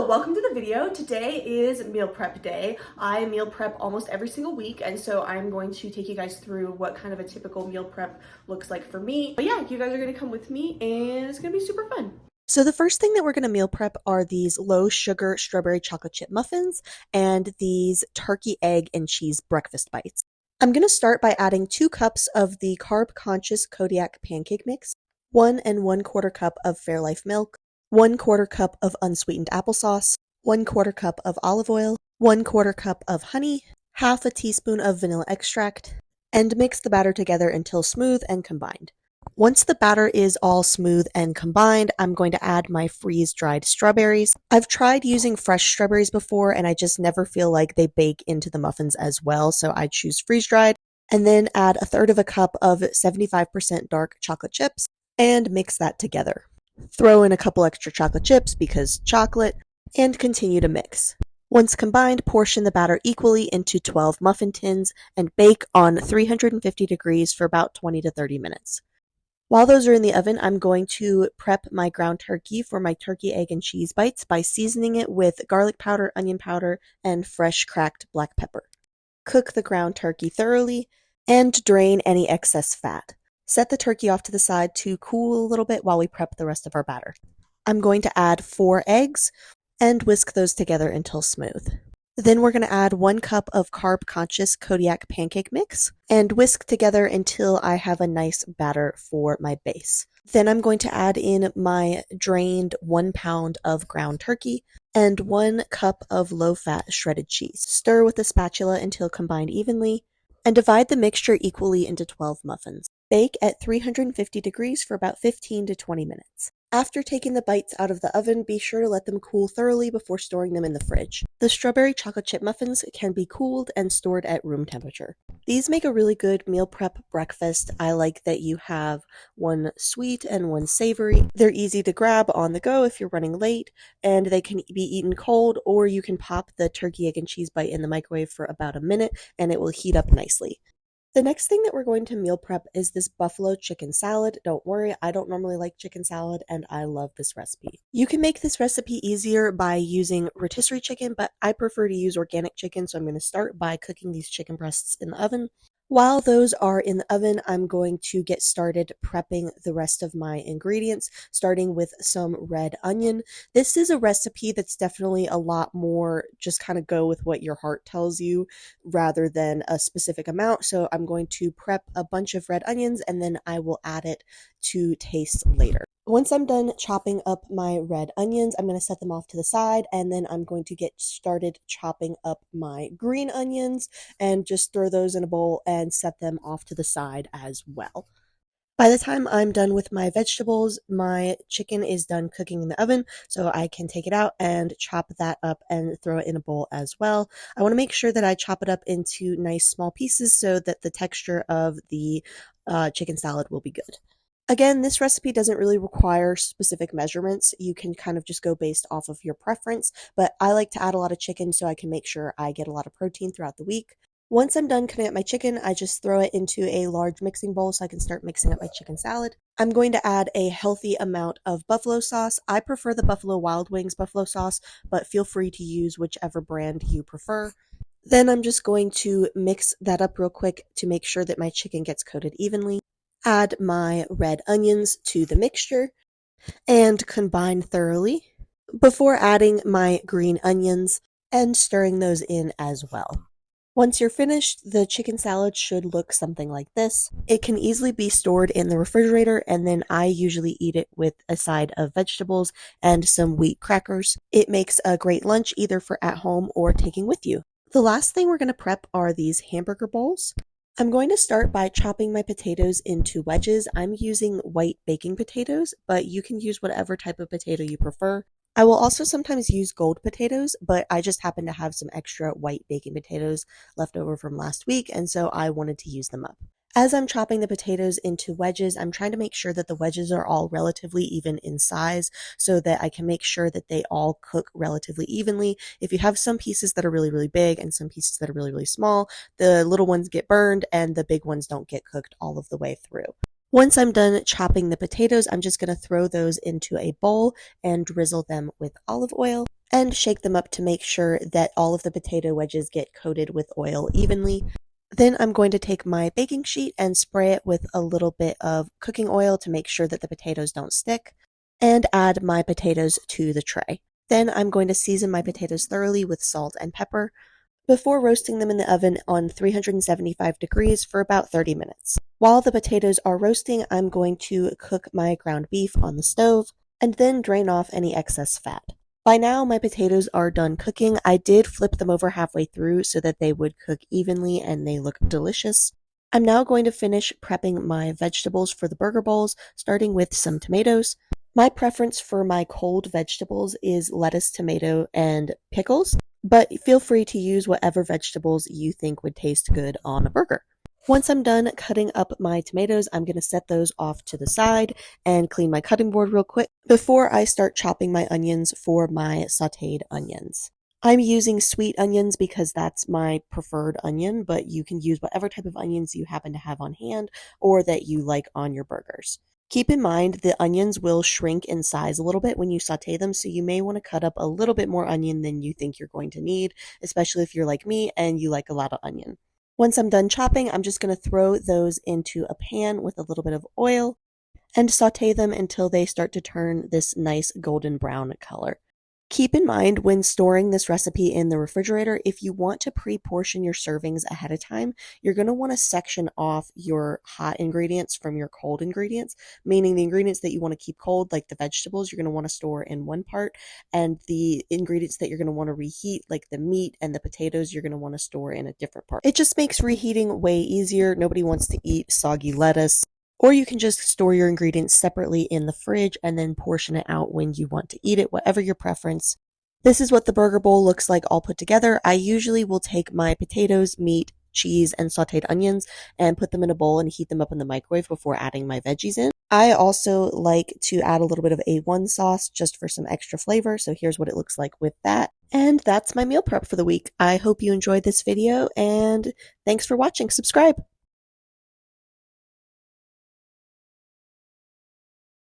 So welcome to the video. Today is meal prep day. I meal prep almost every single week, and so I'm going to take you guys through what kind of a typical meal prep looks like for me. But yeah, you guys are gonna come with me and it's gonna be super fun. So the first thing that we're going to meal prep are these low sugar strawberry chocolate chip muffins and these turkey egg and cheese breakfast bites. I'm going to start by adding 2 cups of the carb conscious Kodiak pancake mix, 1 1/4 cup of Fairlife milk, 1/4 cup of unsweetened applesauce, 1/4 cup of olive oil, 1/4 cup of honey, half a teaspoon of vanilla extract, and mix the batter together until smooth and combined. Once the batter is all smooth and combined, I'm going to add my freeze-dried strawberries. I've tried using fresh strawberries before and I just never feel like they bake into the muffins as well, so I choose freeze-dried. And then add 1/3 cup of 75% dark chocolate chips and mix that together. Throw in a couple extra chocolate chips because chocolate, and continue to mix. Once combined, portion the batter equally into 12 muffin tins and bake on 350 degrees for about 20 to 30 minutes. While those are in the oven, I'm going to prep my ground turkey for my turkey, egg, and cheese bites by seasoning it with garlic powder, onion powder, and fresh cracked black pepper. Cook the ground turkey thoroughly and drain any excess fat. Set the turkey off to the side to cool a little bit while we prep the rest of our batter. I'm going to add 4 eggs and whisk those together until smooth. Then we're going to add 1 cup of carb-conscious Kodiak pancake mix and whisk together until I have a nice batter for my base. Then I'm going to add in my drained 1 pound of ground turkey and 1 cup of low-fat shredded cheese. Stir with a spatula until combined evenly and divide the mixture equally into 12 muffins. Bake at 350 degrees for about 15 to 20 minutes. After taking the bites out of the oven, be sure to let them cool thoroughly before storing them in the fridge. The strawberry chocolate chip muffins can be cooled and stored at room temperature. These make a really good meal prep breakfast. I like that you have one sweet and one savory. They're easy to grab on the go if you're running late, and they can be eaten cold, or you can pop the turkey, egg, and cheese bite in the microwave for about a minute and it will heat up nicely. The next thing that we're going to meal prep is this buffalo chicken salad. Don't worry, I don't normally like chicken salad and I love this recipe. You can make this recipe easier by using rotisserie chicken, but I prefer to use organic chicken, so I'm going to start by cooking these chicken breasts in the oven. While those are in the oven, I'm going to get started prepping the rest of my ingredients, starting with some red onion. This is a recipe that's definitely a lot more just kind of go with what your heart tells you rather than a specific amount. So I'm going to prep a bunch of red onions and then I will add it to taste later. Once I'm done chopping up my red onions, I'm going to set them off to the side, and then I'm going to get started chopping up my green onions and just throw those in a bowl and set them off to the side as well. By the time I'm done with my vegetables, my chicken is done cooking in the oven, so I can take it out and chop that up and throw it in a bowl as well. I want to make sure that I chop it up into nice small pieces so that the texture of the chicken salad will be good. Again, this recipe doesn't really require specific measurements. You can kind of just go based off of your preference, but I like to add a lot of chicken so I can make sure I get a lot of protein throughout the week. Once I'm done cutting up my chicken, I just throw it into a large mixing bowl so I can start mixing up my chicken salad. I'm going to add a healthy amount of buffalo sauce. I prefer the Buffalo Wild Wings buffalo sauce, but feel free to use whichever brand you prefer. Then I'm just going to mix that up real quick to make sure that my chicken gets coated evenly. Add my red onions to the mixture and combine thoroughly before adding my green onions and stirring those in as well. Once you're finished, the chicken salad should look something like this. It can easily be stored in the refrigerator, and then I usually eat it with a side of vegetables and some wheat crackers. It makes a great lunch either for at home or taking with you. The last thing we're going to prep are these hamburger bowls. I'm going to start by chopping my potatoes into wedges. I'm using white baking potatoes, but you can use whatever type of potato you prefer. I will also sometimes use gold potatoes, but I just happen to have some extra white baking potatoes left over from last week, and so I wanted to use them up. As I'm chopping the potatoes into wedges, I'm trying to make sure that the wedges are all relatively even in size so that I can make sure that they all cook relatively evenly. If you have some pieces that are really, really big and some pieces that are really, really small, the little ones get burned and the big ones don't get cooked all of the way through. Once I'm done chopping the potatoes, I'm just going to throw those into a bowl and drizzle them with olive oil. and shake them up to make sure that all of the potato wedges get coated with oil evenly. Then I'm going to take my baking sheet and spray it with a little bit of cooking oil to make sure that the potatoes don't stick, and add my potatoes to the tray. Then I'm going to season my potatoes thoroughly with salt and pepper before roasting them in the oven on 375 degrees for about 30 minutes. While the potatoes are roasting, I'm going to cook my ground beef on the stove and then drain off any excess fat. By now, my potatoes are done cooking. I did flip them over halfway through so that they would cook evenly and they look delicious. I'm now going to finish prepping my vegetables for the burger bowls, starting with some tomatoes. My preference for my cold vegetables is lettuce, tomato, and pickles, but feel free to use whatever vegetables you think would taste good on a burger. Once I'm done cutting up my tomatoes, I'm going to set those off to the side and clean my cutting board real quick before I start chopping my onions for my sauteed onions. I'm using sweet onions because that's my preferred onion, but you can use whatever type of onions you happen to have on hand or that you like on your burgers. Keep in mind the onions will shrink in size a little bit when you saute them, so you may want to cut up a little bit more onion than you think you're going to need, especially if you're like me and you like a lot of onion. Once I'm done chopping, I'm just going to throw those into a pan with a little bit of oil and saute them until they start to turn this nice golden brown color. Keep in mind when storing this recipe in the refrigerator, if you want to pre-portion your servings ahead of time, you're going to want to section off your hot ingredients from your cold ingredients, meaning the ingredients that you want to keep cold, like the vegetables, you're going to want to store in one part, and the ingredients that you're going to want to reheat, like the meat and the potatoes, you're going to want to store in a different part. It just makes reheating way easier. Nobody wants to eat soggy lettuce. Or you can just store your ingredients separately in the fridge and then portion it out when you want to eat it, whatever your preference. This is what the burger bowl looks like all put together. I usually will take my potatoes, meat, cheese, and sauteed onions and put them in a bowl and heat them up in the microwave before adding my veggies in. I also like to add a little bit of A1 sauce just for some extra flavor, so here's what it looks like with that. And that's my meal prep for the week. I hope you enjoyed this video, and thanks for watching. Subscribe!